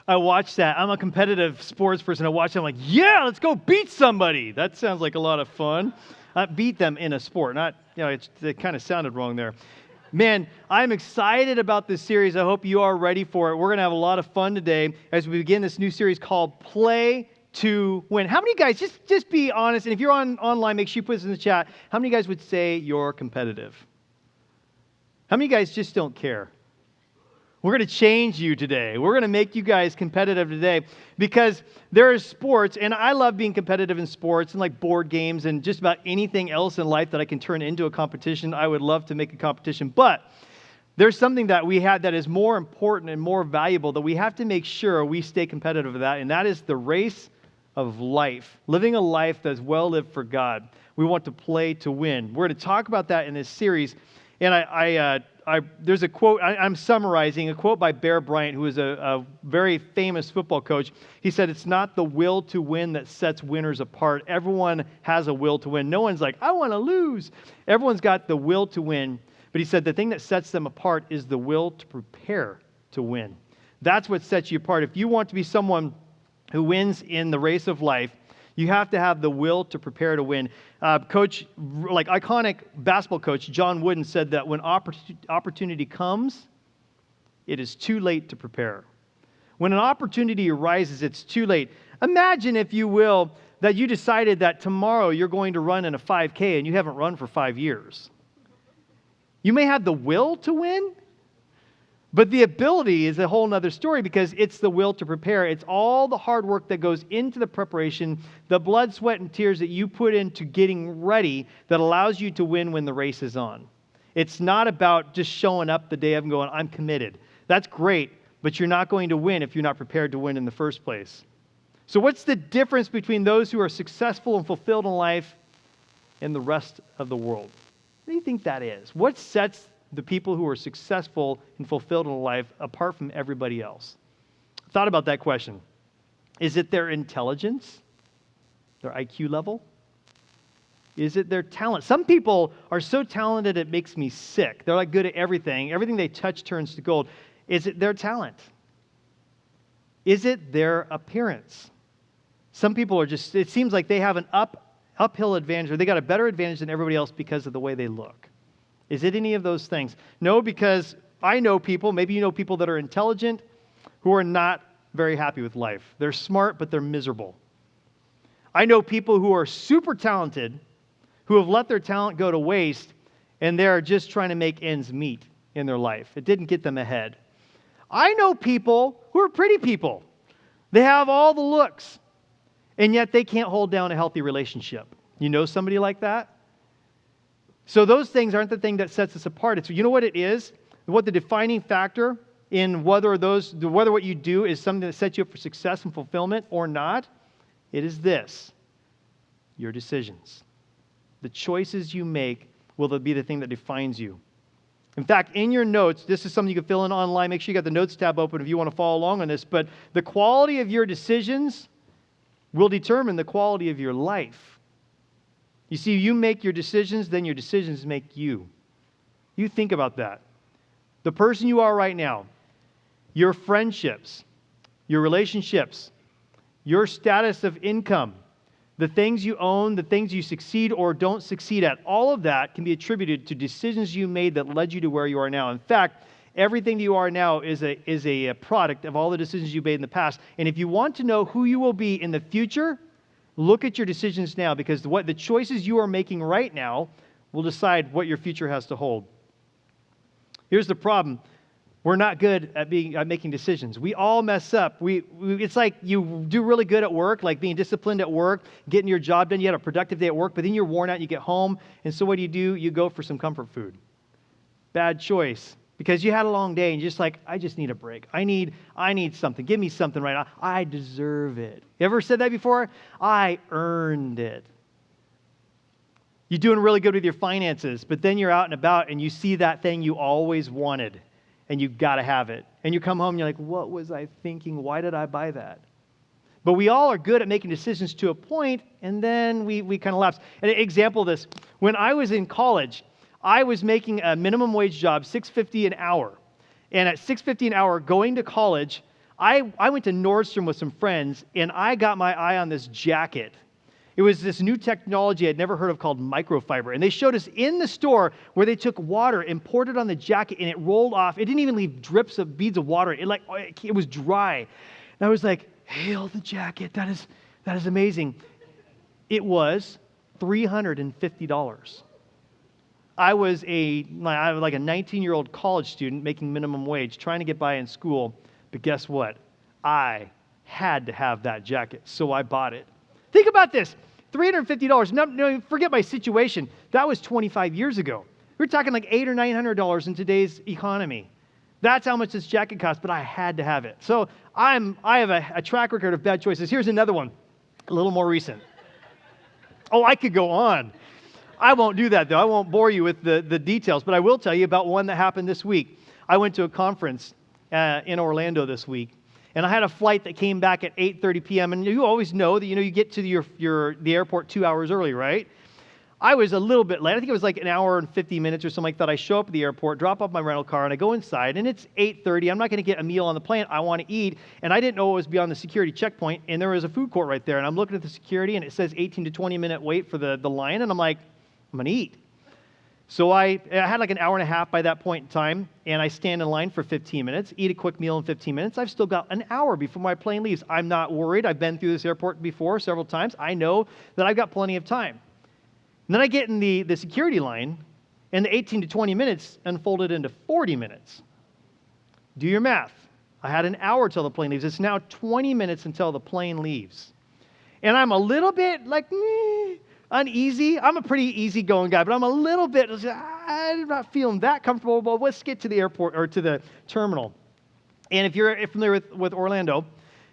I watch that. I'm a competitive sports person. I watch it. I'm like, yeah, let's go beat somebody. That sounds like a lot of fun. Beat them in a sport. Not, it kind of sounded wrong there. Man, I'm excited about this series. I hope you are ready for it. We're going to have a lot of fun today as we begin this new series called Play to Win. How many guys, just be honest, and if you're online, make sure you put this in the chat. How many guys would say you're competitive? How many guys just don't care? We're going to change you today. We're going to make you guys competitive today because there is sports, and I love being competitive in sports and like board games and just about anything else in life that I can turn into a competition. I would love to make a competition, but there's something that we have that is more important and more valuable that we have to make sure we stay competitive with that, and that is the race of life, living a life that's well lived for God. We want to play to win. We're going to talk about that in this series, and there's a quote, I'm summarizing, a quote by Bear Bryant, who is a very famous football coach. He said, it's not the will to win that sets winners apart. Everyone has a will to win. No one's like, I want to lose. Everyone's got the will to win. But he said the thing that sets them apart is the will to prepare to win. That's what sets you apart. If you want to be someone who wins in the race of life, you have to have the will to prepare to win. Iconic basketball coach John Wooden said that when opportunity comes, it is too late to prepare. When an opportunity arises, it's too late. Imagine, if you will, that you decided that tomorrow you're going to run in a 5K and you haven't run for 5 years. You may have the will to win, but the ability is a whole other story because it's the will to prepare. It's all the hard work that goes into the preparation, the blood, sweat, and tears that you put into getting ready that allows you to win when the race is on. It's not about just showing up the day of and going, I'm committed. That's great, but you're not going to win if you're not prepared to win in the first place. So what's the difference between those who are successful and fulfilled in life and the rest of the world? What do you think that is? What sets the people who are successful and fulfilled in life apart from everybody else? I thought about that question. Is it their intelligence? Their IQ level? Is it their talent? Some people are so talented it makes me sick. They're like good at everything. Everything they touch turns to gold. Is it their talent? Is it their appearance? Some people are just, it seems like they have an uphill advantage, or they got a better advantage than everybody else because of the way they look. Is it any of those things? No, because I know people, maybe you know people that are intelligent who are not very happy with life. They're smart, but they're miserable. I know people who are super talented who have let their talent go to waste, and they're just trying to make ends meet in their life. It didn't get them ahead. I know people who are pretty people. They have all the looks, and yet they can't hold down a healthy relationship. You know somebody like that? So those things aren't the thing that sets us apart. It's, you know what it is? What the defining factor in whether what you do is something that sets you up for success and fulfillment or not, it is this: your decisions. The choices you make will be the thing that defines you. In fact, in your notes, this is something you can fill in online. Make sure you got the notes tab open if you want to follow along on this. But the quality of your decisions will determine the quality of your life. You see, you make your decisions, then your decisions make you. You think about that. The person you are right now, your friendships, your relationships, your status of income, the things you own, the things you succeed or don't succeed at, all of that can be attributed to decisions you made that led you to where you are now. In fact, everything you are now is a product of all the decisions you made in the past. And if you want to know who you will be in the future, look at your decisions now, because the choices you are making right now will decide what your future has to hold. Here's the problem. We're not good at making decisions. We all mess up. It's like you do really good at work, like being disciplined at work, getting your job done. You had a productive day at work, but then you're worn out and you get home. And so what do? You go for some comfort food. Bad choice. Because you had a long day and you're just like, I just need a break. I need something. Give me something right now. I deserve it. You ever said that before? I earned it. You're doing really good with your finances, but then you're out and about and you see that thing you always wanted and you got to have it. And you come home and you're like, what was I thinking? Why did I buy that? But we all are good at making decisions to a point, and then we kind of lapse. An example of this, when I was in college, I was making a minimum wage job, $6.50 an hour. And at $6.50 an hour going to college, I went to Nordstrom with some friends, and I got my eye on this jacket. It was this new technology I'd never heard of called microfiber. And they showed us in the store where they took water and poured it on the jacket, and it rolled off. It didn't even leave drips of beads of water. It was dry. And I was like, hail the jacket. That is amazing. It was $350. I was like a 19-year-old college student making minimum wage, trying to get by in school. But guess what? I had to have that jacket, so I bought it. Think about this, $350. No, forget my situation. That was 25 years ago. We're talking like $800 or $900 in today's economy. That's how much this jacket cost, but I had to have it. So I have a track record of bad choices. Here's another one, a little more recent. Oh, I could go on. I won't do that, though. I won't bore you with the details, but I will tell you about one that happened this week. I went to a conference in Orlando this week, and I had a flight that came back at 8:30 p.m., and you always know that you get to the airport 2 hours early, right? I was a little bit late. I think it was like an hour and 50 minutes or something like that. I show up at the airport, drop off my rental car, and I go inside, and it's 8:30. I'm not going to get a meal on the plane. I want to eat, and I didn't know it was beyond the security checkpoint, and there was a food court right there, and I'm looking at the security, and it says 18 to 20 minute wait for the line, and I'm like, I'm going to eat. So I had like an hour and a half by that point in time, and I stand in line for 15 minutes, eat a quick meal in 15 minutes. I've still got an hour before my plane leaves. I'm not worried. I've been through this airport before several times. I know that I've got plenty of time. And then I get in the security line, and the 18 to 20 minutes unfolded into 40 minutes. Do your math. I had an hour till the plane leaves. It's now 20 minutes until the plane leaves. And I'm a little bit like, uneasy. I'm a pretty easygoing guy, but I'm a little bit, I'm not feeling that comfortable. Well, let's get to the airport or to the terminal. And if you're familiar with Orlando,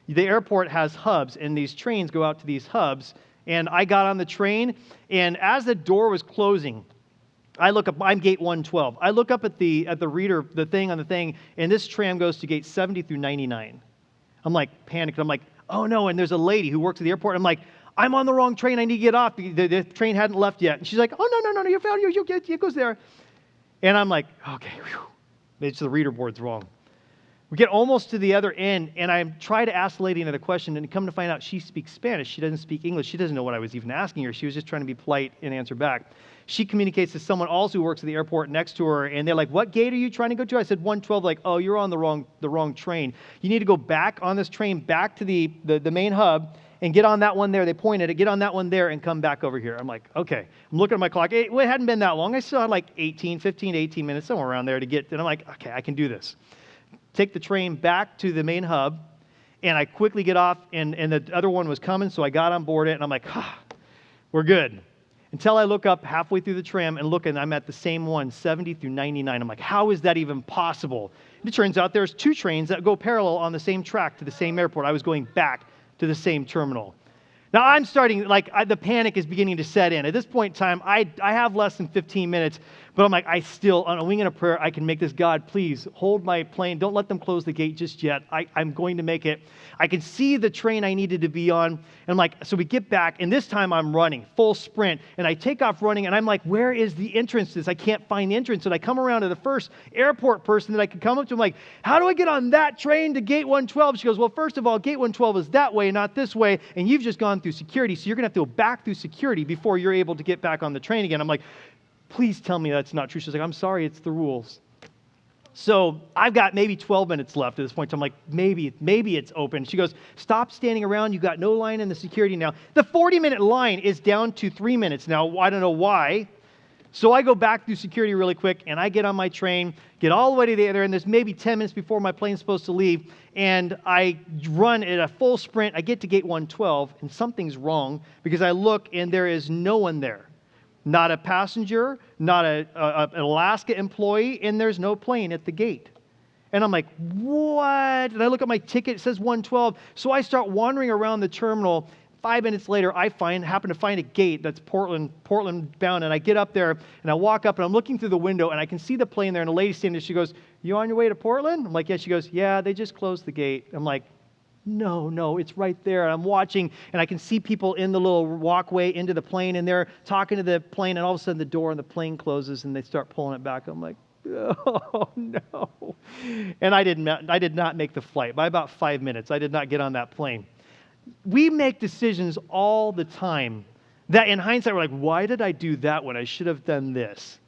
the airport has hubs, and these trains go out to these hubs. And I got on the train, and as the door was closing, I look up, I'm gate 112. I look up at the reader, the thing on the thing, and this tram goes to gate 70 through 99. I'm like panicked. I'm like, oh no, and there's a lady who works at the airport. I'm like, I'm on the wrong train. I need to get off. The train hadn't left yet. And she's like, oh, no, you're found. It goes there. And I'm like, okay, it's the reader board's wrong. We get almost to the other end, and I try to ask the lady another question, and come to find out she speaks Spanish. She doesn't speak English. She doesn't know what I was even asking her. She was just trying to be polite and answer back. She communicates to someone else who works at the airport next to her, and they're like, what gate are you trying to go to? I said 112. Like, oh, you're on the wrong train. You need to go back on this train back to the main hub and get on that one there. They pointed it, get on that one there and come back over here. I'm like, okay. I'm looking at my clock. It hadn't been that long. I still had like 15 to 18 minutes, somewhere around there to get, and I'm like, okay, I can do this. Take the train back to the main hub, and I quickly get off, and the other one was coming, so I got on board it, and I'm like, we're good. Until I look up halfway through the tram and look, and I'm at the same one, 70 through 99. I'm like, how is that even possible? And it turns out there's two trains that go parallel on the same track to the same airport. I was going back to the same terminal. Now I'm starting, the panic is beginning to set in. At this point in time, I have less than 15 minutes, but I'm like, on a wing and a prayer, I can make this. God, please hold my plane. Don't let them close the gate just yet. I'm going to make it. I can see the train I needed to be on. And I'm like, so we get back, and this time I'm running, full sprint, and I take off running, and I'm like, where is the entrance to this? I can't find the entrance. And I come around to the first airport person that I could come up to. I'm like, how do I get on that train to gate 112? She goes, well, first of all, gate 112 is that way, not this way, and you've just gone through security, so you're going to have to go back through security before you're able to get back on the train again. I'm like, please tell me that's not true. She's like, I'm sorry, it's the rules. So I've got maybe 12 minutes left at this point. So I'm like, maybe it's open. She goes, stop standing around. You got no line in the security now. The 40-minute line is down to 3 minutes now. I don't know why. So I go back through security really quick, and I get on my train, get all the way to the other end. There's maybe 10 minutes before my plane's supposed to leave, and I run at a full sprint. I get to gate 112, and something's wrong because I look, and there is no one there. Not a passenger, not an Alaska employee, and there's no plane at the gate. And I'm like, what? And I look at my ticket, it says 112. So I start wandering around the terminal. 5 minutes later, I happen to find a gate that's Portland bound, and I get up there, and I walk up, and I'm looking through the window, and I can see the plane there, and a lady standing there, she goes, you on your way to Portland? I'm like, yeah. She goes, yeah, they just closed the gate. I'm like, no, it's right there. And I'm watching, and I can see people in the little walkway into the plane, and they're talking to the plane, and all of a sudden the door on the plane closes, and they start pulling it back. I'm like, Oh, no. And I did not make the flight. By about 5 minutes, I did not get on that plane. We make decisions all the time that in hindsight, we're like, why did I do that when I should have done this?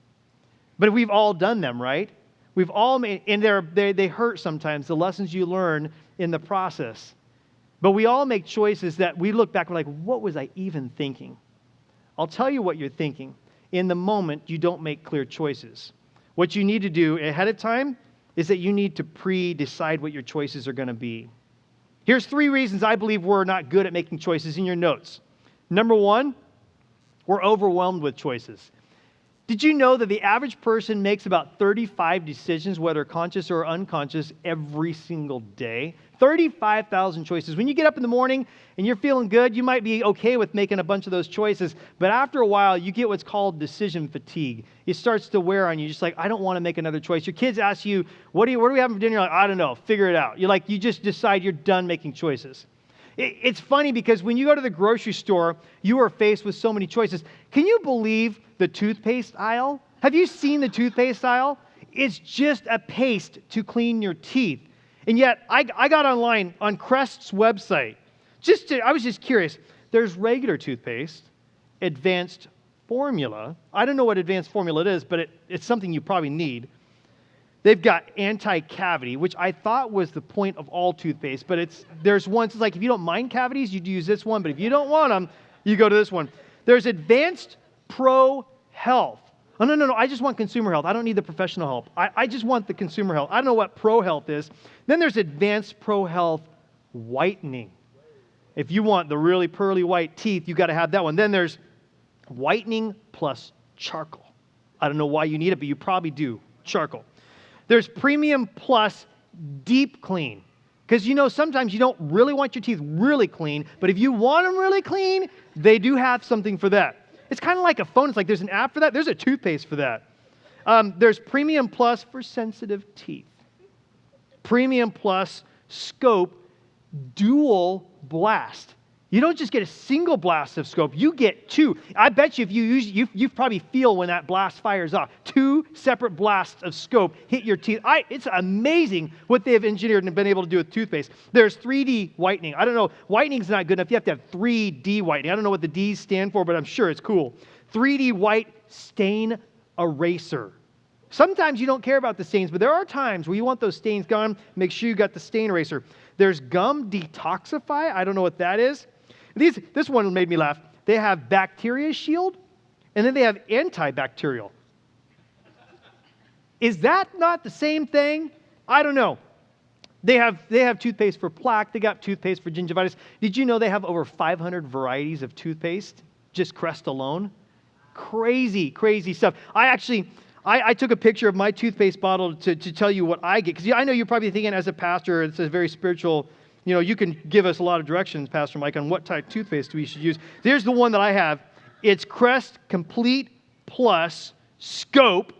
But we've all done them, right? We've all made, and they hurt sometimes, the lessons you learn in the process. But we all make choices that we look back and we're like, what was I even thinking? I'll tell you what you're thinking. In the moment, you don't make clear choices. What you need to do ahead of time is that you need to pre-decide what your choices are going to be. Here's 3 reasons I believe we're not good at making choices in your notes. Number 1, we're overwhelmed with choices. Did you know that the average person makes about 35 decisions, whether conscious or unconscious, every single day? 35,000 choices. When you get up in the morning and you're feeling good, you might be okay with making a bunch of those choices, but after a while, you get what's called decision fatigue. It starts to wear on you, just like, I don't want to make another choice. Your kids ask you, what are we having for dinner? You're like, I don't know, figure it out. You just decide you're done making choices. It's funny because when you go to the grocery store, you are faced with so many choices. Can you believe the toothpaste aisle? Have you seen the toothpaste aisle? It's just a paste to clean your teeth. And yet, I got online on Crest's website. I was just curious. There's regular toothpaste, advanced formula. I don't know what advanced formula it is, but it's something you probably need. They've got anti-cavity, which I thought was the point of all toothpaste, but there's ones, it's like if you don't mind cavities, you'd use this one, but if you don't want them, you go to this one. There's Advanced Pro Health. Oh, no, I just want consumer health. I don't need the professional help. I just want the consumer health. I don't know what Pro Health is. Then there's Advanced Pro Health Whitening. If you want the really pearly white teeth, you got to have that one. Then there's Whitening plus Charcoal. I don't know why you need it, but you probably do. Charcoal. There's Premium Plus Deep Clean. Because sometimes you don't really want your teeth really clean, but if you want them really clean, they do have something for that. It's kind of like a phone. It's like there's an app for that. There's a toothpaste for that. There's Premium Plus for sensitive teeth. Premium Plus Scope Dual Blast. You don't just get a single blast of scope. You get 2. I bet you if you use, you probably feel when that blast fires off. 2 separate blasts of scope hit your teeth. It's amazing what they've engineered and been able to do with toothpaste. There's 3D whitening. I don't know. Whitening's not good enough. You have to have 3D whitening. I don't know what the D's stand for, but I'm sure it's cool. 3D white stain eraser. Sometimes you don't care about the stains, but there are times where you want those stains gone. Make sure you got the stain eraser. There's gum detoxify. I don't know what that is. This one made me laugh. They have Bacteria Shield, and then they have antibacterial. Is that not the same thing? I don't know. They have toothpaste for plaque. They got toothpaste for gingivitis. Did you know they have over 500 varieties of toothpaste? Just Crest alone? Crazy, crazy stuff. I took a picture of my toothpaste bottle to tell you what I get. Because I know you're probably thinking as a pastor, it's a very spiritual. You can give us a lot of directions, Pastor Mike, on what type of toothpaste we should use. Here's the one that I have. It's Crest Complete Plus Scope,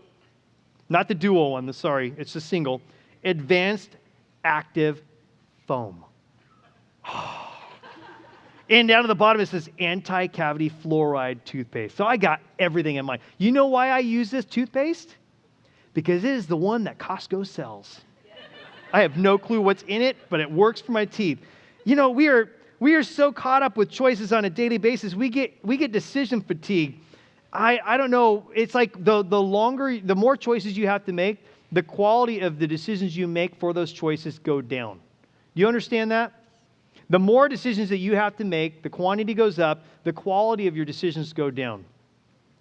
not the dual one, sorry, it's the single, Advanced Active Foam. And down at the bottom it says anti-cavity fluoride toothpaste. So I got everything in mind. You know why I use this toothpaste? Because it is the one that Costco sells. I have no clue what's in it, but it works for my teeth. We are so caught up with choices on a daily basis. We get decision fatigue. I don't know. It's like the more choices you have to make, the quality of the decisions you make for those choices go down. Do you understand that? The more decisions that you have to make, the quantity goes up, the quality of your decisions go down.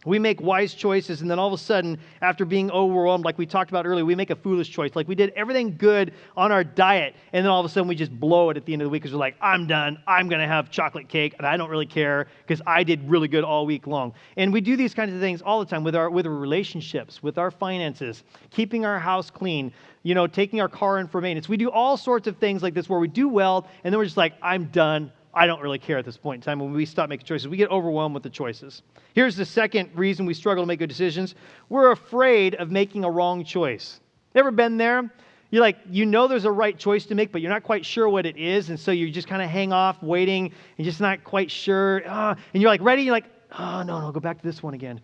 We make wise choices, and then all of a sudden, after being overwhelmed, like we talked about earlier, we make a foolish choice. Like we did everything good on our diet, and then all of a sudden we just blow it at the end of the week because we're like, I'm done. I'm going to have chocolate cake, and I don't really care because I did really good all week long. And we do these kinds of things all the time with our relationships, with our finances, keeping our house clean, taking our car in for maintenance. We do all sorts of things like this where we do well, and then we're just like, I'm done. I don't really care at this point in time. When we stop making choices, we get overwhelmed with the choices. Here's the second reason we struggle to make good decisions. We're afraid of making a wrong choice. Ever been there? You're like, there's a right choice to make, but you're not quite sure what it is, and so you just kind of hang off waiting and just not quite sure. And you're like ready, you're like, oh, no, go back to this one again.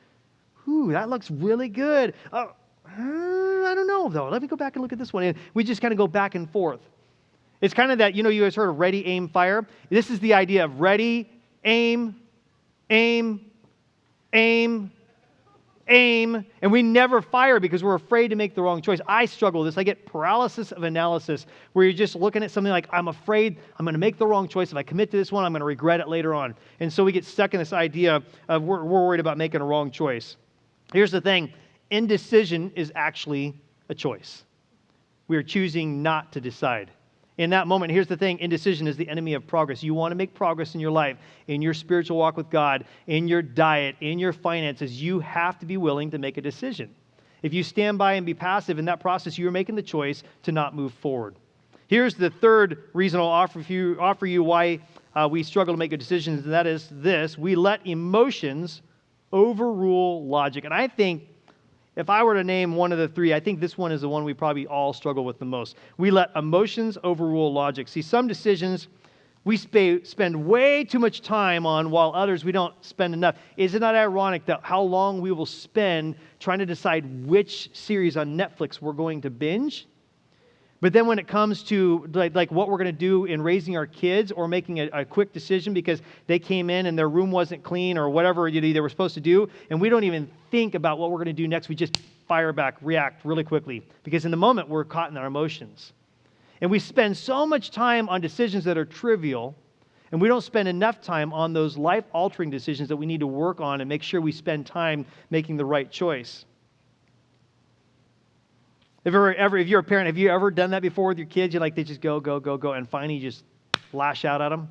Ooh, that looks really good. Oh, I know, though. Let me go back and look at this one. And we just kind of go back and forth. It's kind of that, you guys heard of ready, aim, fire? This is the idea of ready, aim, aim, aim, aim, and we never fire because we're afraid to make the wrong choice. I struggle with this. I get paralysis of analysis where you're just looking at something like, I'm afraid I'm going to make the wrong choice. If I commit to this one, I'm going to regret it later on. And so we get stuck in this idea of we're worried about making a wrong choice. Here's the thing. Indecision is actually a choice. We are choosing not to decide. In that moment, here's the thing, indecision is the enemy of progress. You want to make progress in your life, in your spiritual walk with God, in your diet, in your finances, you have to be willing to make a decision. If you stand by and be passive in that process, you're making the choice to not move forward. Here's the third reason I'll offer you why we struggle to make good decisions, and that is this. We let emotions overrule logic. And I think if I were to name one of the three, I think this one is the one we probably all struggle with the most. We let emotions overrule logic. See, some decisions we spend way too much time on, while others we don't spend enough. Is it not ironic that how long we will spend trying to decide which series on Netflix we're going to binge? But then when it comes to like what we're going to do in raising our kids or making a quick decision because they came in and their room wasn't clean or whatever they were supposed to do, and we don't even think about what we're going to do next, we just fire back, react really quickly because in the moment we're caught in our emotions. And we spend so much time on decisions that are trivial, and we don't spend enough time on those life-altering decisions that we need to work on and make sure we spend time making the right choice. If you're a parent, have you ever done that before with your kids? They just go, and finally you just lash out at them?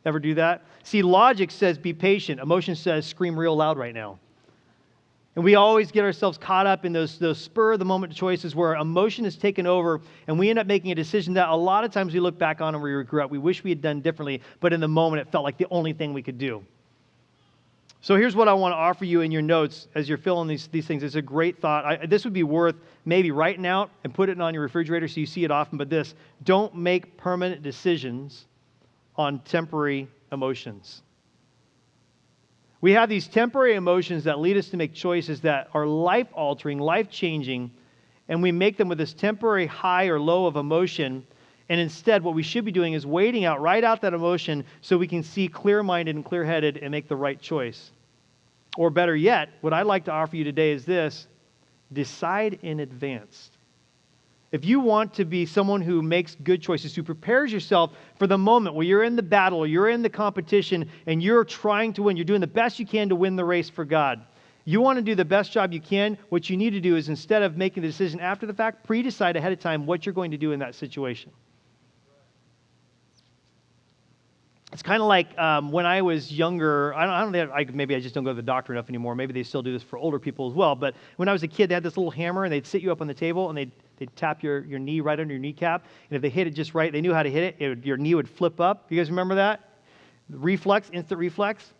Ever do that? See, logic says be patient. Emotion says scream real loud right now. And we always get ourselves caught up in those spur-of-the-moment choices where emotion is taken over, and we end up making a decision that a lot of times we look back on and we regret. We wish we had done differently, but in the moment it felt like the only thing we could do. So here's what I want to offer you in your notes as you're filling these things. It's a great thought. This would be worth maybe writing out and put it on your refrigerator so you see it often. But this, don't make permanent decisions on temporary emotions. We have these temporary emotions that lead us to make choices that are life-altering, life-changing, and we make them with this temporary high or low of emotion. And instead, what we should be doing is waiting out, ride out that emotion so we can see clear-minded and clear-headed and make the right choice. Or better yet, what I'd like to offer you today is this: decide in advance. If you want to be someone who makes good choices, who prepares yourself for the moment where you're in the battle, or you're in the competition, and you're trying to win, you're doing the best you can to win the race for God. You want to do the best job you can. What you need to do is, instead of making the decision after the fact, pre-decide ahead of time what you're going to do in that situation. It's kind of like when I was younger. Maybe I just don't go to the doctor enough anymore. Maybe they still do this for older people as well. But when I was a kid, they had this little hammer, and they'd sit you up on the table, and they'd tap your knee right under your kneecap. And if they hit it just right, they knew how to hit it. Your knee would flip up. You guys remember that? Reflex, instant reflex.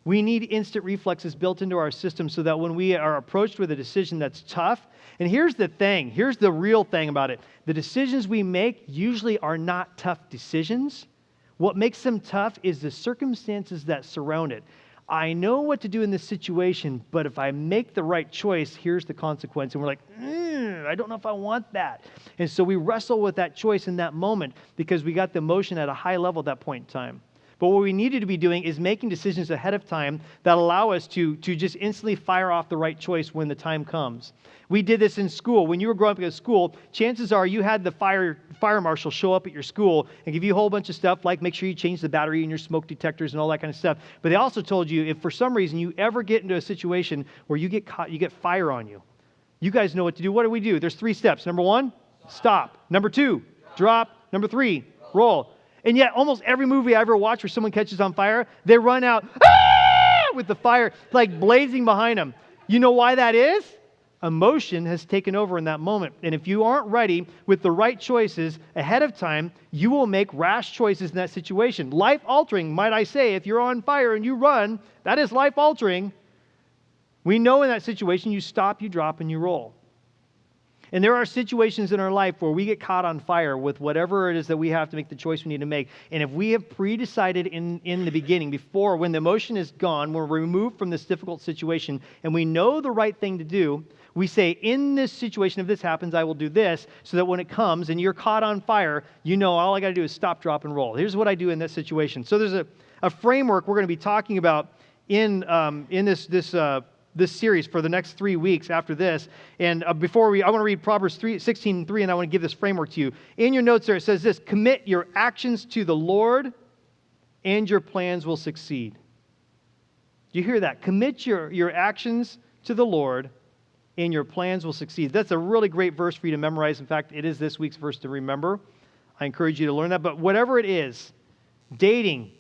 We need instant reflexes built into our system so that when we are approached with a decision that's tough, and here's the thing, here's the real thing about it. The decisions we make usually are not tough decisions. What makes them tough is the circumstances that surround it. I know what to do in this situation, but if I make the right choice, here's the consequence. And we're like, I don't know if I want that. And so we wrestle with that choice in that moment because we got the emotion at a high level at that point in time. But what we needed to be doing is making decisions ahead of time that allow us to just instantly fire off the right choice when the time comes. We did this in school. When you were growing up at school, chances are you had the fire marshal show up at your school and give you a whole bunch of stuff, like make sure you change the battery in your smoke detectors and all that kind of stuff. But they also told you, if for some reason you ever get into a situation where you get caught, you get fire on you, you guys know what to do. What do? There's 3 steps. Number 1, stop. Number 2, drop. Number 3, roll. And yet, almost every movie I ever watch where someone catches on fire, they run out with the fire like blazing behind them. You know why that is? Emotion has taken over in that moment. And if you aren't ready with the right choices ahead of time, you will make rash choices in that situation. Life-altering, might I say. If you're on fire and you run, that is life-altering. We know in that situation you stop, you drop, and you roll. And there are situations in our life where we get caught on fire with whatever it is that we have to make the choice we need to make. And if we have pre-decided in the beginning, before, when the emotion is gone, we're removed from this difficult situation, and we know the right thing to do, we say, in this situation, if this happens, I will do this, so that when it comes and you're caught on fire, you know all I got to do is stop, drop, and roll. Here's what I do in this situation. So there's a framework we're going to be talking about in this series for the next 3 weeks after this. And I want to read Proverbs 16:3, and I want to give this framework to you. In your notes there, it says this: commit your actions to the Lord, and your plans will succeed. Do you hear that? Commit your actions to the Lord, and your plans will succeed. That's a really great verse for you to memorize. In fact, it is this week's verse to remember. I encourage you to learn that. But whatever it is, dating,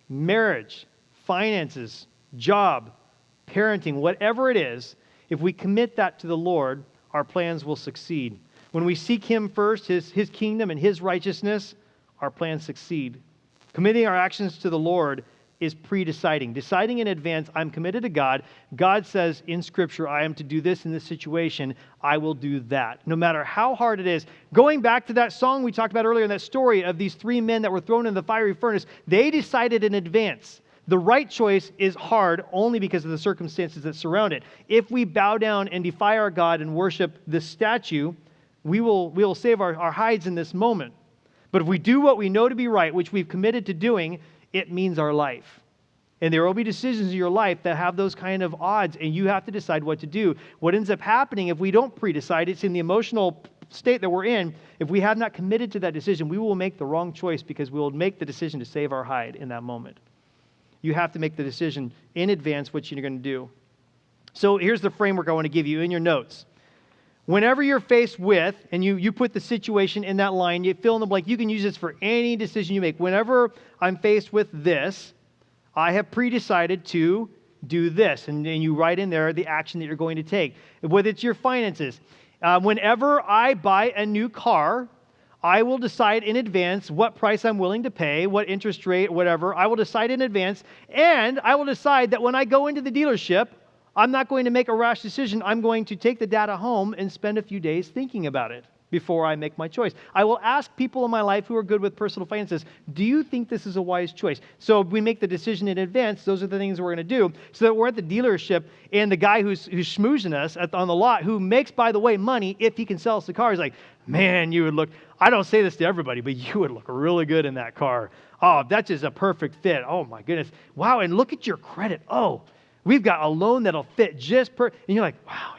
marriage, finances, job, parenting, whatever it is, if we commit that to the Lord, our plans will succeed. When we seek Him first, His kingdom and His righteousness, our plans succeed. Committing our actions to the Lord is pre-deciding. Deciding in advance, I'm committed to God. God says in Scripture, I am to do this in this situation. I will do that, no matter how hard it is. Going back to that song we talked about earlier, in that story of these 3 men that were thrown in the fiery furnace, they decided in advance. The right choice is hard only because of the circumstances that surround it. If we bow down and defy our God and worship this statue, we will save our hides in this moment. But if we do what we know to be right, which we've committed to doing, it means our life. And there will be decisions in your life that have those kind of odds, and you have to decide what to do. What ends up happening if we don't pre-decide, it's in the emotional state that we're in. If we have not committed to that decision, we will make the wrong choice because we will make the decision to save our hide in that moment. You have to make the decision in advance what you're going to do. So here's the framework I want to give you in your notes. Whenever you're faced with, and you put the situation in that line, you fill in the blank, you can use this for any decision you make. Whenever I'm faced with this, I have pre-decided to do this. And you write in there the action that you're going to take. Whether it's your finances. Whenever I buy a new car, I will decide in advance what price I'm willing to pay, what interest rate, whatever. I will decide in advance, and I will decide that when I go into the dealership, I'm not going to make a rash decision. I'm going to take the data home and spend a few days thinking about it before I make my choice. I will ask people in my life who are good with personal finances, do you think this is a wise choice? So if we make the decision in advance, those are the things we're going to do, so that we're at the dealership, and the guy who's schmoozing us on the lot, who makes, by the way, money if he can sell us the car, is like, man, you would look, I don't say this to everybody, but you would look really good in that car. Oh, that's just a perfect fit. Oh my goodness. Wow, and look at your credit. Oh, we've got a loan that'll fit just and you're like, wow,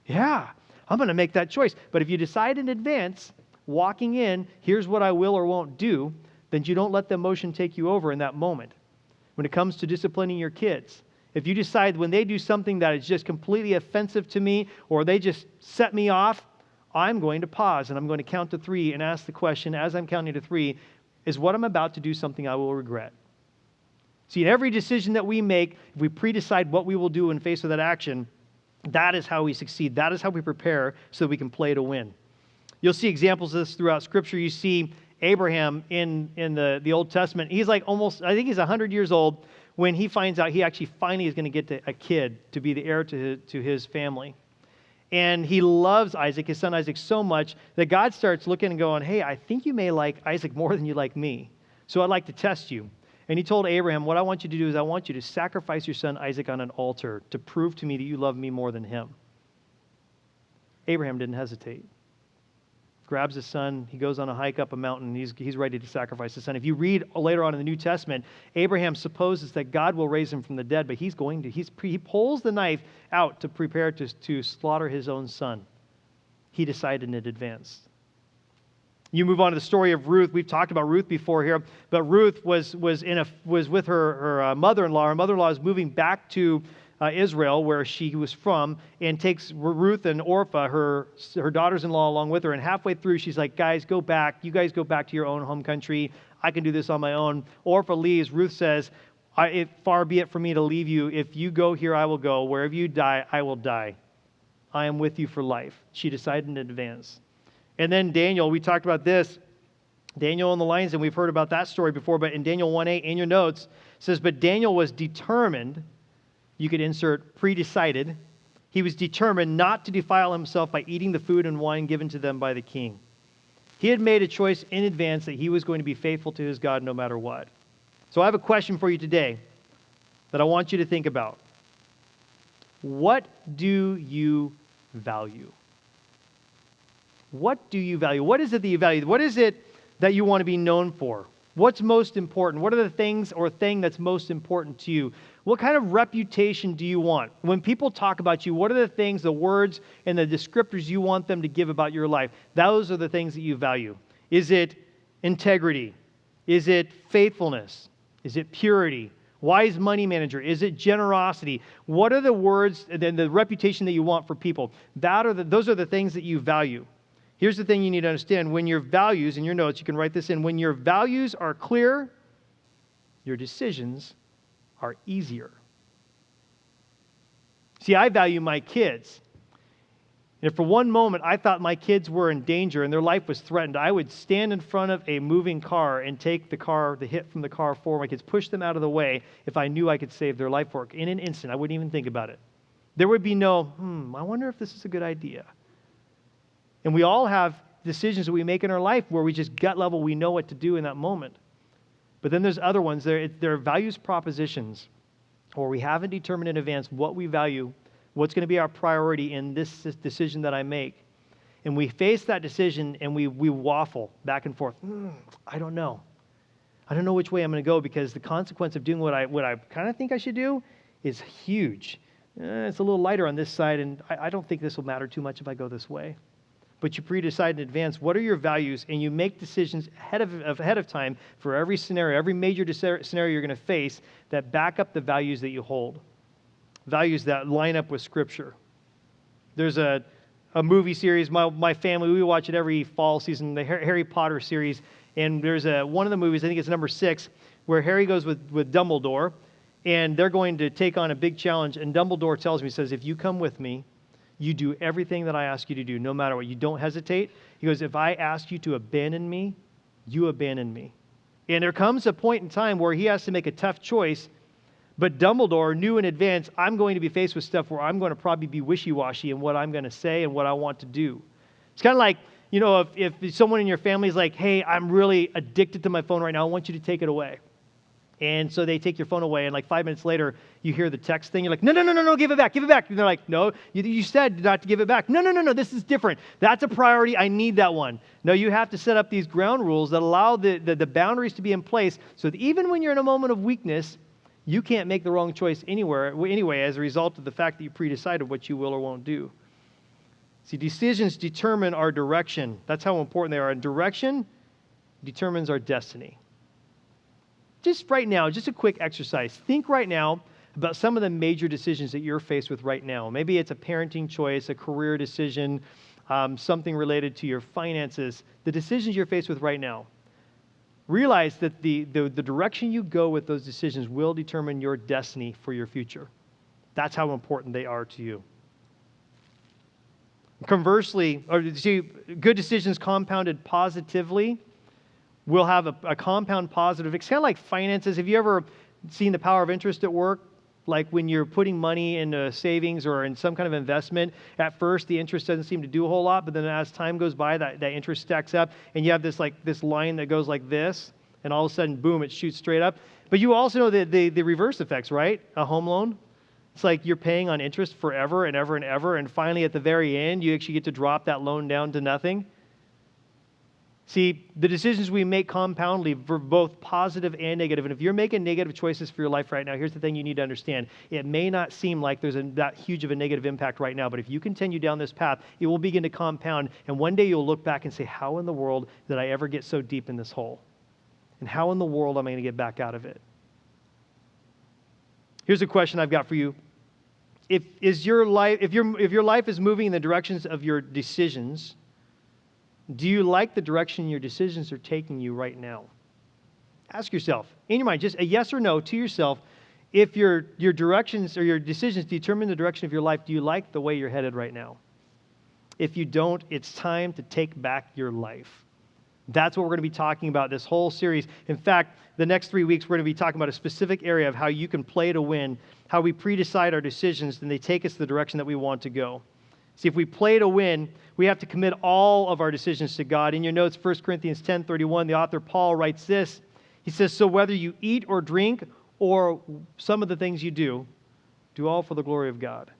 yeah, I'm going to make that choice. But if you decide in advance, walking in, here's what I will or won't do, then you don't let the emotion take you over in that moment. When it comes to disciplining your kids, if you decide when they do something that is just completely offensive to me, or they just set me off, I'm going to pause and I'm going to count to 3 and ask the question, as I'm counting to 3, is what I'm about to do something I will regret? See, in every decision that we make, if we pre-decide what we will do in face of that action, that is how we succeed. That is how we prepare so that we can play to win. You'll see examples of this throughout Scripture. You see Abraham in the Old Testament. He's like almost, I think he's 100 years old when he finds out he actually finally is going to get a kid to be the heir to his family. And he loves Isaac, his son Isaac, so much that God starts looking and going, hey, I think you may like Isaac more than you like me. So I'd like to test you. And he told Abraham, what I want you to do is I want you to sacrifice your son Isaac on an altar to prove to me that you love me more than him. Abraham didn't hesitate. Grabs his son, he goes on a hike up a mountain, he's ready to sacrifice his son. If you read later on in the New Testament, Abraham supposes that God will raise him from the dead, but he pulls the knife out to prepare to slaughter his own son. He decided in advance. You move on to the story of Ruth. We've talked about Ruth before here, but Ruth was with her mother-in-law. Her mother-in-law is moving back to Israel, where she was from, and takes Ruth and Orpah, her daughters-in-law, along with her. And halfway through, she's like, guys, go back. You guys go back to your own home country. I can do this on my own. Orpah leaves. Ruth says, far be it from me to leave you. If you go here, I will go. Wherever you die, I will die. I am with you for life. She decided in advance. And then Daniel, we talked about this. Daniel and the lions, and we've heard about that story before, but in Daniel 1:8, in your notes, it says, but Daniel was determined, you could insert pre-decided, He was determined not to defile himself by eating the food and wine given to them by the king. He had made a choice in advance that he was going to be faithful to his God no matter what. So I have a question for you today that I want you to think about. What do you value? What do you value? What is it that you value? What is it that you want to be known for? What's most important? What are the things or thing that's most important to you? What kind of reputation do you want? When people talk about you, what are the things, the words, and the descriptors you want them to give about your life? Those are the things that you value. Is it integrity? Is it faithfulness? Is it purity? Wise money manager? Is it generosity? What are the words and then the reputation that you want for people? Those are the things that you value. Here's the thing you need to understand. When your values, in your notes, you can write this in. When your values are clear, your decisions are easier. See, I value my kids. And if for one moment I thought my kids were in danger and their life was threatened, I would stand in front of a moving car and take the hit from the car for my kids, push them out of the way if I knew I could save their life for it. In an instant, I wouldn't even think about it. There would be no, I wonder if this is a good idea. And we all have decisions that we make in our life where we just gut level, we know what to do in that moment. But then there's other ones. There are values propositions where we haven't determined in advance what we value, what's going to be our priority in this decision that I make. And we face that decision and we waffle back and forth. I don't know. I don't know which way I'm going to go because the consequence of doing what I kind of think I should do is huge. It's a little lighter on this side, and I don't think this will matter too much if I go this way. But you pre-decide in advance what are your values, and you make decisions ahead of time for every scenario, every major scenario you're going to face that back up the values that you hold, values that line up with Scripture. There's a movie series, my family, we watch it every fall season, the Harry Potter series, and there's one of the movies, I think it's number 6, where Harry goes with Dumbledore, and they're going to take on a big challenge, and Dumbledore tells me, he says, if you come with me, you do everything that I ask you to do, no matter what. You don't hesitate. He goes, if I ask you to abandon me, you abandon me. And there comes a point in time where he has to make a tough choice, but Dumbledore knew in advance, I'm going to be faced with stuff where I'm going to probably be wishy-washy in what I'm going to say and what I want to do. It's kind of like, if someone in your family is like, hey, I'm really addicted to my phone right now, I want you to take it away. And so they take your phone away, and like 5 minutes later, you hear the text thing. You're like, no, give it back. And they're like, no, you said not to give it back. No, this is different. That's a priority. I need that one. No, you have to set up these ground rules that allow the boundaries to be in place so that even when you're in a moment of weakness, you can't make the wrong choice anyway as a result of the fact that you pre-decided what you will or won't do. See, decisions determine our direction. That's how important they are. And direction determines our destiny. Just right now, just a quick exercise. Think right now about some of the major decisions that you're faced with right now. Maybe it's a parenting choice, a career decision, something related to your finances. The decisions you're faced with right now. Realize that the direction you go with those decisions will determine your destiny for your future. That's how important they are to you. Conversely, good decisions compounded positively will have a compound positive. It's kind of like finances. Have you ever seen the power of interest at work? Like when you're putting money into savings or in some kind of investment, at first the interest doesn't seem to do a whole lot, but then as time goes by, that interest stacks up, and you have this line that goes like this, and all of a sudden, boom, it shoots straight up. But you also know the reverse effects, right? A home loan. It's like you're paying on interest forever and ever and ever, and finally at the very end, you actually get to drop that loan down to nothing. See, the decisions we make compoundly for both positive and negative. And if you're making negative choices for your life right now, here's the thing you need to understand. It may not seem like there's that huge of a negative impact right now, but if you continue down this path, it will begin to compound. And one day you'll look back and say, how in the world did I ever get so deep in this hole? And how in the world am I going to get back out of it? Here's a question I've got for you. If your life is moving in the directions of your decisions, do you like the direction your decisions are taking you right now? Ask yourself, in your mind, just a yes or no to yourself. If your directions or your decisions determine the direction of your life, do you like the way you're headed right now? If you don't, it's time to take back your life. That's what we're going to be talking about this whole series. In fact, the next 3 weeks, we're going to be talking about a specific area of how you can play to win, how we pre-decide our decisions, and they take us the direction that we want to go. See, if we play to win, we have to commit all of our decisions to God. In your notes, 1 Corinthians 10:31, the author Paul writes this. He says, so whether you eat or drink or some of the things you do all for the glory of God.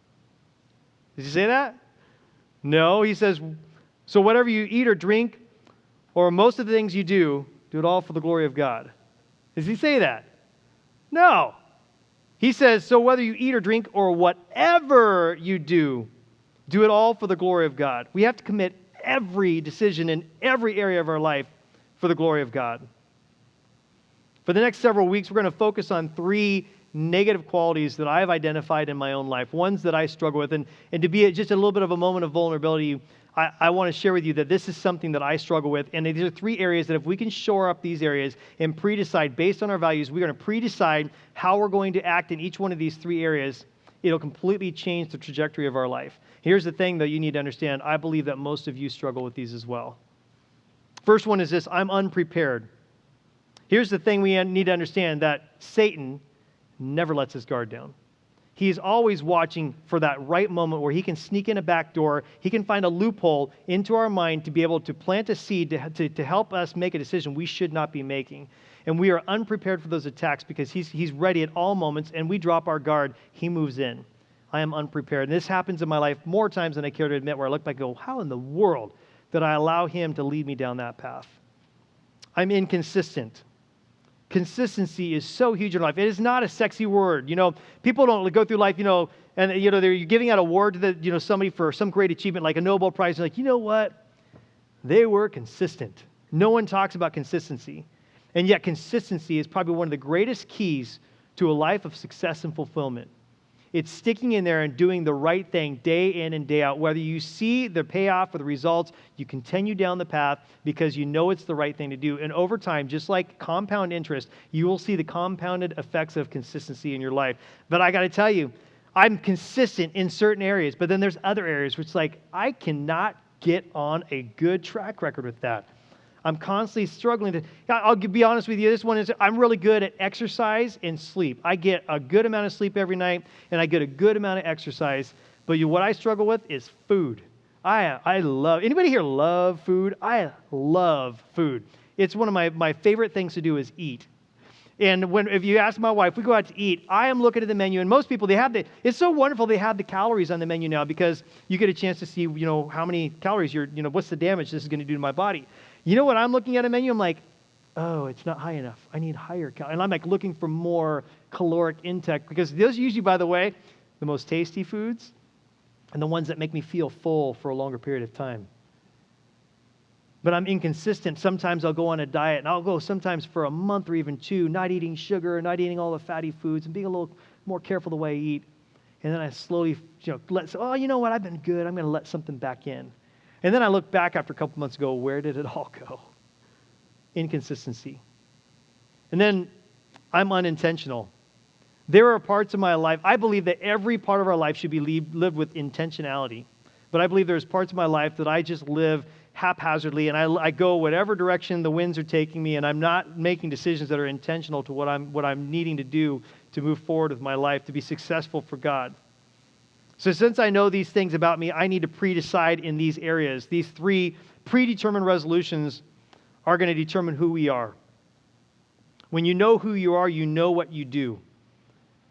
Does he say that? No, he says, so whatever you eat or drink or most of the things you do it all for the glory of God. Does he say that? No. He says, so whether you eat or drink or whatever you do it all for the glory of God. We have to commit every decision in every area of our life for the glory of God. For the next several weeks, we're going to focus on 3 negative qualities that I've identified in my own life, ones that I struggle with. And to be just a little bit of a moment of vulnerability, I want to share with you that this is something that I struggle with. And these are 3 areas that if we can shore up these areas and pre-decide based on our values, we're going to pre-decide how we're going to act in each one of these 3 areas. It'll completely change the trajectory of our life. Here's the thing that you need to understand. I believe that most of you struggle with these as well. First one is this: I'm unprepared. Here's the thing we need to understand, that Satan never lets his guard down. He is always watching for that right moment where he can sneak in a back door. He can find a loophole into our mind to be able to plant a seed to help us make a decision we should not be making. And we are unprepared for those attacks because he's ready at all moments, and we drop our guard. He moves in. I am unprepared. And this happens in my life more times than I care to admit, where I look back and go, how in the world did I allow him to lead me down that path? I'm inconsistent. Consistency is so huge in life. It is not a sexy word. People don't go through life, and they're giving out a award to somebody for some great achievement, like a Nobel Prize. You're like, you know what? They were consistent. No one talks about consistency. And yet consistency is probably one of the greatest keys to a life of success and fulfillment. It's sticking in there and doing the right thing day in and day out. Whether you see the payoff or the results, you continue down the path because you know it's the right thing to do. And over time, just like compound interest, you will see the compounded effects of consistency in your life. But I got to tell you, I'm consistent in certain areas, but then there's other areas which I cannot get on a good track record with that. I'm constantly struggling I'll be honest with you, this one is, I'm really good at exercise and sleep. I get a good amount of sleep every night, and I get a good amount of exercise. But what I struggle with is food. Anybody here love food? I love food. It's one of my favorite things to do is eat. And if you ask my wife, we go out to eat, I am looking at the menu, and most people, it's so wonderful they have the calories on the menu now, because you get a chance to see, how many calories what's the damage this is going to do to my body. You know what I'm looking at a menu? I'm like, oh, it's not high enough. I need higher calories. And I'm looking for more caloric intake, because those usually, by the way, the most tasty foods and the ones that make me feel full for a longer period of time. But I'm inconsistent. Sometimes I'll go on a diet, and I'll go sometimes for a month or even 2, not eating sugar, not eating all the fatty foods, and being a little more careful the way I eat. And then I slowly, you know what? I've been good. I'm going to let something back in. And then I look back after a couple months and go, where did it all go? Inconsistency. And then I'm unintentional. There are parts of my life, I believe that every part of our life should be lived with intentionality. But I believe there's parts of my life that I just live haphazardly, and I go whatever direction the winds are taking me, and I'm not making decisions that are intentional to what I'm needing to do to move forward with my life, to be successful for God. So since I know these things about me, I need to pre-decide in these areas. These 3 predetermined resolutions are going to determine who we are. When you know who you are, you know what you do.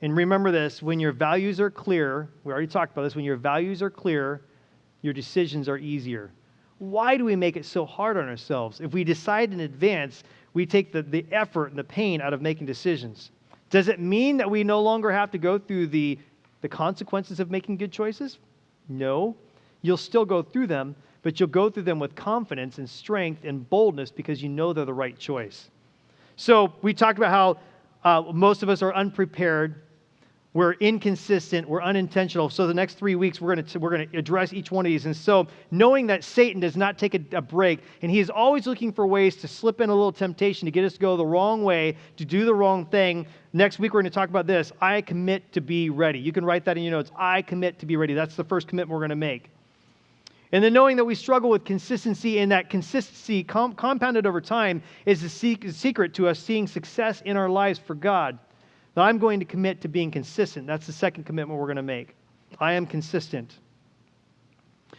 And remember this, when your values are clear, we already talked about this, when your values are clear, your decisions are easier. Why do we make it so hard on ourselves? If we decide in advance, we take the effort and the pain out of making decisions. Does it mean that we no longer have to go through the consequences of making good choices? No. You'll still go through them, but you'll go through them with confidence and strength and boldness because you know they're the right choice. So we talked about how most of us are unprepared. We're inconsistent. We're unintentional. So the next 3 weeks, we're going to address each one of these. And so knowing that Satan does not take a break, and he is always looking for ways to slip in a little temptation to get us to go the wrong way, to do the wrong thing. Next week, we're going to talk about this. I commit to be ready. You can write that in your notes. I commit to be ready. That's the first commitment we're going to make. And then knowing that we struggle with consistency, and that consistency compounded over time is the secret to us seeing success in our lives for God. That I'm going to commit to being consistent. That's the second commitment we're going to make. I am consistent.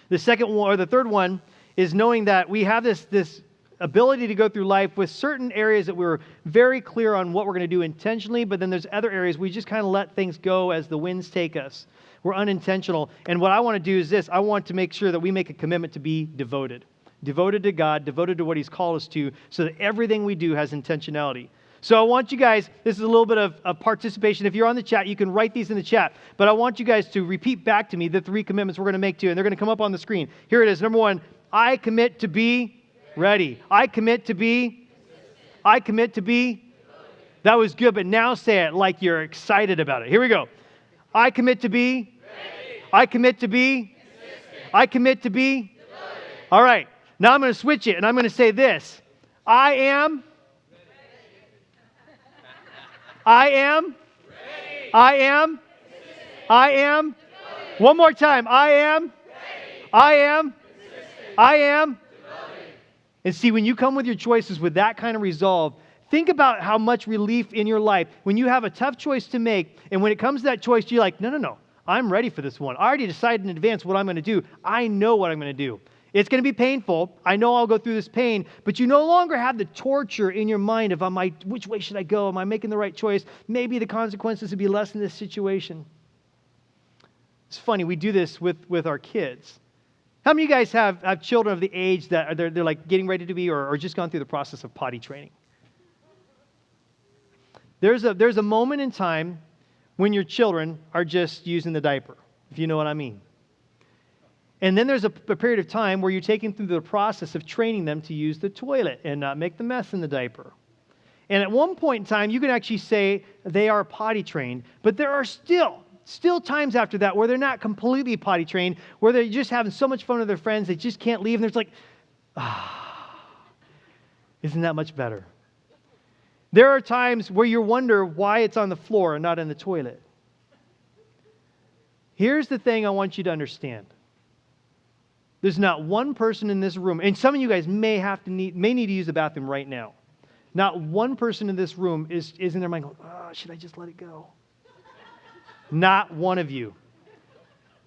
The second one, or the third one, is knowing that we have this ability to go through life with certain areas that we're very clear on what we're going to do intentionally, but then there's other areas we just kind of let things go as the winds take us. We're unintentional. And what I want to do is this. I want to make sure that we make a commitment to be devoted. Devoted to God, devoted to what He's called us to, so that everything we do has intentionality. So I want you guys, this is a little bit of participation. If you're on the chat, you can write these in the chat. But I want you guys to repeat back to me the 3 commitments we're going to make to you. And they're going to come up on the screen. Here it is. Number 1, I commit to be ready. I commit to be. I commit to be. That was good, but now say it like you're excited about it. Here we go. I commit to be. I commit to be. I commit to be. All right. Now I'm going to switch it, and I'm going to say this. I am. I am. I am. I am. One more time. I am. I am. I am. And see, when you come with your choices with that kind of resolve, think about how much relief in your life when you have a tough choice to make, and when it comes to that choice, you're like, no, I'm ready for this one. I already decided in advance what I'm going to do. I know what I'm going to do. It's going to be painful. I know I'll go through this pain, but you no longer have the torture in your mind of, which way should I go? Am I making the right choice? Maybe the consequences would be less in this situation. It's funny, we do this with our kids. How many of you guys have children of the age that they're like getting ready to be or just gone through the process of potty training? There's a moment in time when your children are just using the diaper, if you know what I mean. And then there's a period of time where you're taking through the process of training them to use the toilet and not make the mess in the diaper. And at one point in time, you can actually say they are potty trained, but there are still times after that where they're not completely potty trained, where they're just having so much fun with their friends, they just can't leave. And there's like, isn't that much better? There are times where you wonder why it's on the floor and not in the toilet. Here's the thing I want you to understand. There's not one person in this room, and some of you guys may need to use the bathroom right now. Not one person in this room is in their mind going, should I just let it go? Not one of you.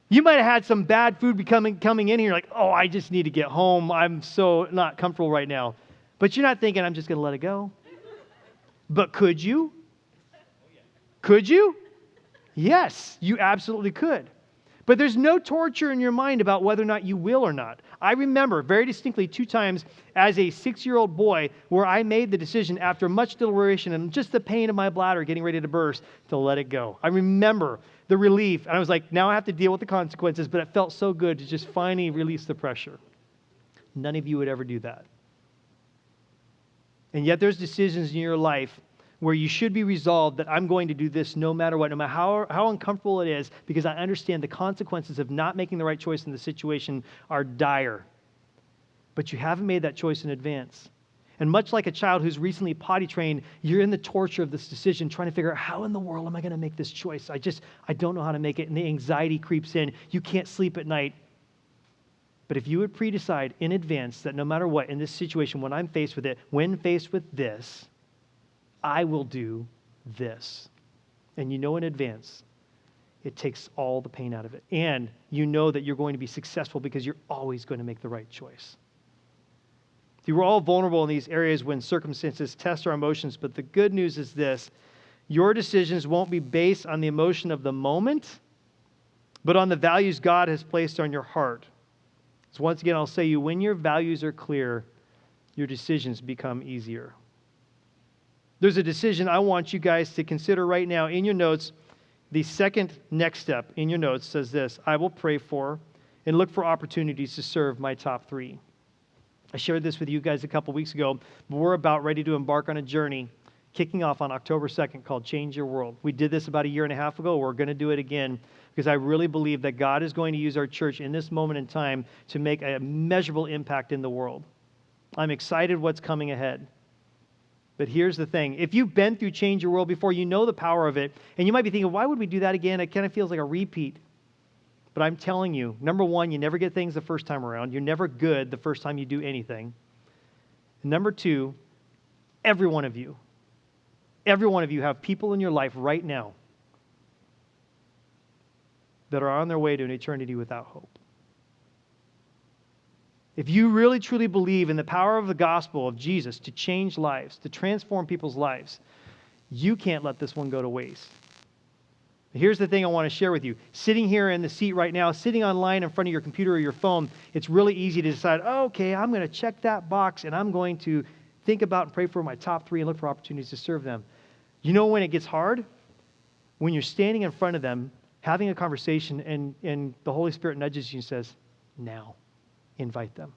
You might have had some bad food coming in here, like, I just need to get home. I'm so not comfortable right now. But you're not thinking, I'm just going to let it go. But could you? Could you? Yes, you absolutely could. But there's no torture in your mind about whether or not you will or not. I remember very distinctly 2 times as a 6-year-old boy where I made the decision after much deliberation and just the pain of my bladder getting ready to burst to let it go. I remember the relief. And I was like, now I have to deal with the consequences, but it felt so good to just finally release the pressure. None of you would ever do that. And yet there's decisions in your life where you should be resolved that I'm going to do this no matter what, no matter how uncomfortable it is, because I understand the consequences of not making the right choice in the situation are dire. But you haven't made that choice in advance. And much like a child who's recently potty trained, you're in the torture of this decision, trying to figure out how in the world am I going to make this choice? I don't know how to make it, and the anxiety creeps in. You can't sleep at night. But if you would pre-decide in advance that no matter what, in this situation, when I'm faced with it, when faced with this, I will do this. And you know in advance, it takes all the pain out of it. And you know that you're going to be successful because you're always going to make the right choice. See, we're all vulnerable in these areas when circumstances test our emotions, but the good news is this. Your decisions won't be based on the emotion of the moment, but on the values God has placed on your heart. So once again, I'll say when your values are clear, your decisions become easier. There's a decision I want you guys to consider right now in your notes. The second next step in your notes says this: I will pray for and look for opportunities to serve my top 3. I shared this with you guys a couple weeks ago, but we're about ready to embark on a journey kicking off on October 2nd called Change Your World. We did this about a year and a half ago. We're going to do it again because I really believe that God is going to use our church in this moment in time to make a measurable impact in the world. I'm excited what's coming ahead. But here's the thing. If you've been through Change Your World before, you know the power of it. And you might be thinking, why would we do that again? It kind of feels like a repeat. But I'm telling you, number one, you never get things the first time around. You're never good the first time you do anything. And number two, every one of you have people in your life right now that are on their way to an eternity without hope. If you really truly believe in the power of the gospel of Jesus to change lives, to transform people's lives, you can't let this one go to waste. Here's the thing I want to share with you. Sitting here in the seat right now, sitting online in front of your computer or your phone, it's really easy to decide, okay, I'm going to check that box and I'm going to think about and pray for my top 3 and look for opportunities to serve them. You know when it gets hard? When you're standing in front of them, having a conversation, and the Holy Spirit nudges you and says, now. Invite them.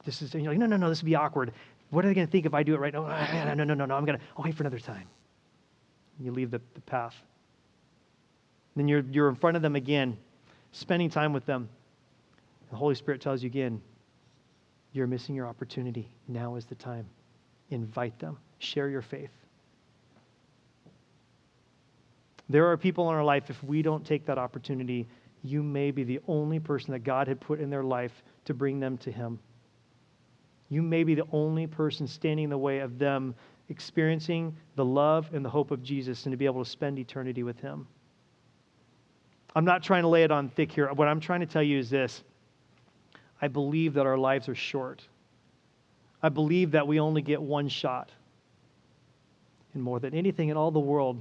You're like, no, this would be awkward. What are they going to think if I do it right now? No, I'll wait for another time. You leave the path. Then you're in front of them again, spending time with them. The Holy Spirit tells you again, you're missing your opportunity. Now is the time. Invite them. Share your faith. There are people in our life, if we don't take that opportunity, you may be the only person that God had put in their life to bring them to Him. You may be the only person standing in the way of them experiencing the love and the hope of Jesus and to be able to spend eternity with Him. I'm not trying to lay it on thick here. What I'm trying to tell you is this. I believe that our lives are short. I believe that we only get one shot. And more than anything in all the world,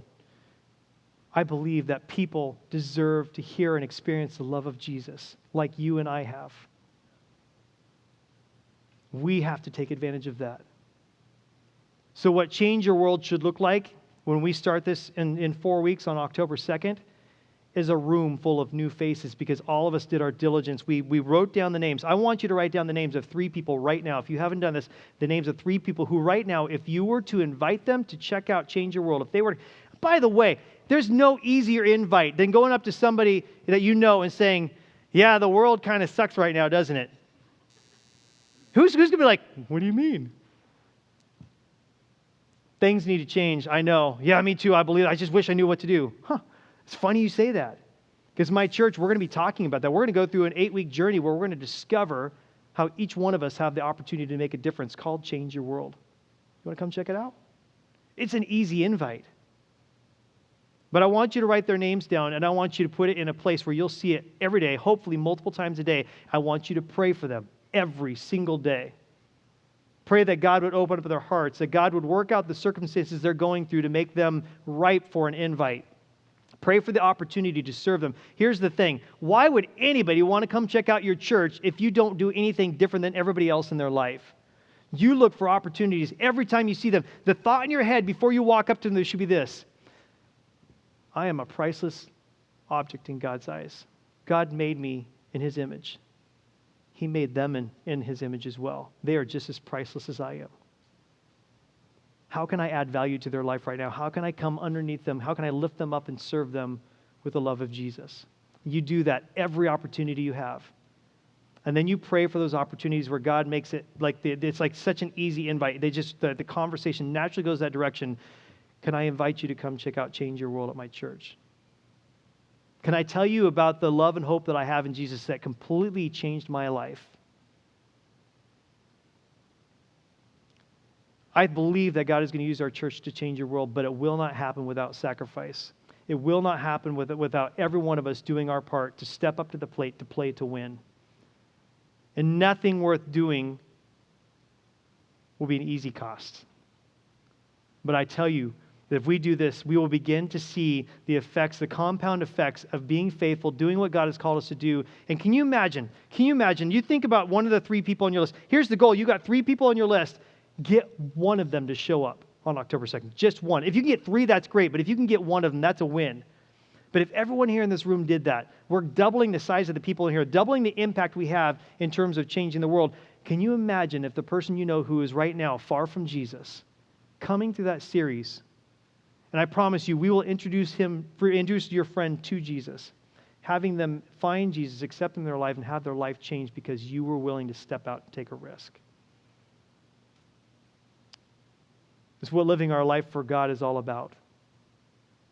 I believe that people deserve to hear and experience the love of Jesus like you and I have. We have to take advantage of that. So what Change Your World should look like when we start this in 4 weeks on October 2nd is a room full of new faces because all of us did our diligence. We wrote down the names. I want you to write down the names of 3 people right now. If you haven't done this, the names of 3 people who right now, if you were to invite them to check out Change Your World, if they were, by the way, there's no easier invite than going up to somebody that you know and saying, yeah, the world kind of sucks right now, doesn't it? Who's going to be like, what do you mean? Things need to change. I know. Yeah, me too. I believe. I just wish I knew what to do. It's funny you say that. Because my church, we're going to be talking about that. We're going to go through an 8-week journey where we're going to discover how each one of us have the opportunity to make a difference called Change Your World. You want to come check it out? It's an easy invite. But I want you to write their names down, and I want you to put it in a place where you'll see it every day, hopefully multiple times a day. I want you to pray for them every single day. Pray that God would open up their hearts, that God would work out the circumstances they're going through to make them ripe for an invite. Pray for the opportunity to serve them. Here's the thing. Why would anybody want to come check out your church if you don't do anything different than everybody else in their life? You look for opportunities every time you see them. The thought in your head before you walk up to them should be this. I am a priceless object in God's eyes. God made me in His image. He made them in His image as well. They are just as priceless as I am. How can I add value to their life right now? How can I come underneath them? How can I lift them up and serve them with the love of Jesus? You do that every opportunity you have. And then you pray for those opportunities where God makes it it's like such an easy invite. The conversation naturally goes that direction. Can I invite you to come check out Change Your World at my church? Can I tell you about the love and hope that I have in Jesus that completely changed my life? I believe that God is going to use our church to change your world, but it will not happen without sacrifice. It will not happen without every one of us doing our part to step up to the plate, to play to win. And nothing worth doing will be an easy cost. But I tell you, that if we do this, we will begin to see the effects, the compound effects of being faithful, doing what God has called us to do. And can you imagine, you think about one of the 3 people on your list. Here's the goal. You got 3 people on your list. Get one of them to show up on October 2nd. Just one. If you can get 3, that's great. But if you can get one of them, that's a win. But if everyone here in this room did that, we're doubling the size of the people in here, doubling the impact we have in terms of changing the world. Can you imagine if the person you know who is right now far from Jesus, coming through that series, and I promise you, we will introduce your friend to Jesus, having them find Jesus, accept him in their life, and have their life changed because you were willing to step out and take a risk. It's what living our life for God is all about.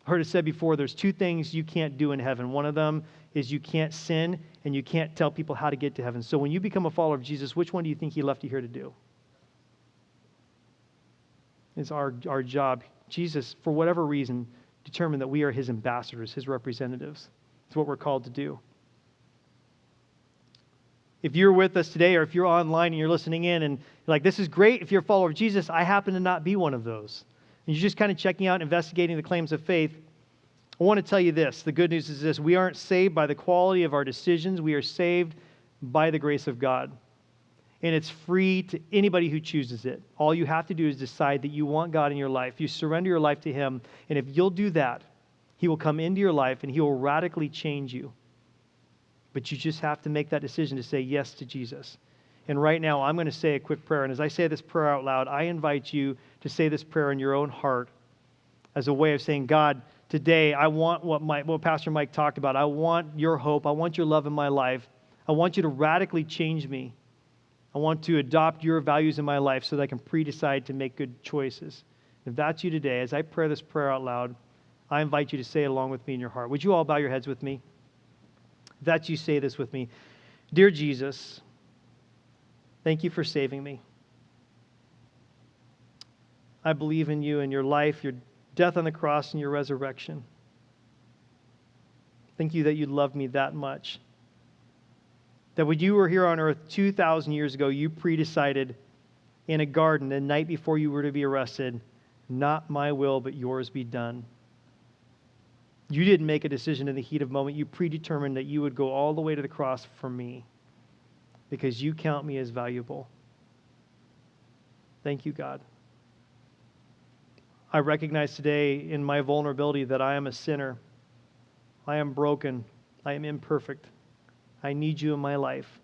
I heard it said before, there's two things you can't do in heaven. One of them is you can't sin, and you can't tell people how to get to heaven. So when you become a follower of Jesus, which one do you think he left you here to do? It's our job. Jesus, for whatever reason, determined that we are his ambassadors, his representatives. It's what we're called to do. If you're with us today, or if you're online and you're listening in and you're like, this is great if you're a follower of Jesus, I happen to not be one of those. And you're just kind of checking out, investigating the claims of faith, I want to tell you this. The good news is this. We aren't saved by the quality of our decisions. We are saved by the grace of God. And it's free to anybody who chooses it. All you have to do is decide that you want God in your life. You surrender your life to him. And if you'll do that, he will come into your life and he will radically change you. But you just have to make that decision to say yes to Jesus. And right now, I'm going to say a quick prayer. And as I say this prayer out loud, I invite you to say this prayer in your own heart as a way of saying, God, today I want what Pastor Mike talked about. I want your hope. I want your love in my life. I want you to radically change me. I want to adopt your values in my life so that I can pre-decide to make good choices. If that's you today, as I pray this prayer out loud, I invite you to say it along with me in your heart. Would you all bow your heads with me? If that's you, say this with me. Dear Jesus, thank you for saving me. I believe in you and your life, your death on the cross, and your resurrection. Thank you that you loved me that much. That when you were here on earth 2,000 years ago, you pre-decided in a garden the night before you were to be arrested, not my will, but yours be done. You didn't make a decision in the heat of the moment. You predetermined that you would go all the way to the cross for me because you count me as valuable. Thank you, God. I recognize today in my vulnerability that I am a sinner. I am broken. I am imperfect. I need you in my life.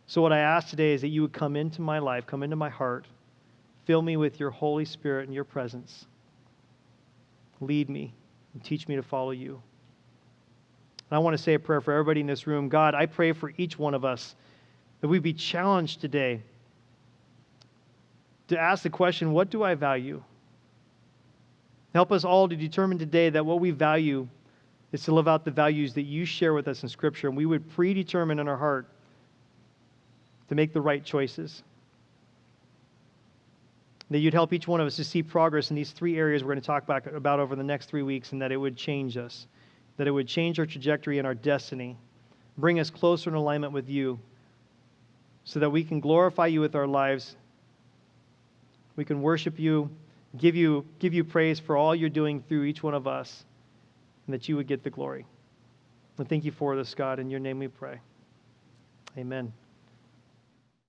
So what I ask today is that you would come into my life, come into my heart, fill me with your Holy Spirit and your presence. Lead me and teach me to follow you. And I want to say a prayer for everybody in this room. God, I pray for each one of us that we be challenged today to ask the question, what do I value? Help us all to determine today that what we value is to live out the values that you share with us in Scripture, and we would predetermine in our heart to make the right choices. That you'd help each one of us to see progress in these three areas we're going to talk about over the next 3 weeks, and that it would change us, that it would change our trajectory and our destiny, bring us closer in alignment with you, so that we can glorify you with our lives, we can worship you, give you praise for all you're doing through each one of us, and that you would get the glory. And thank you for this, God. In your name we pray. Amen.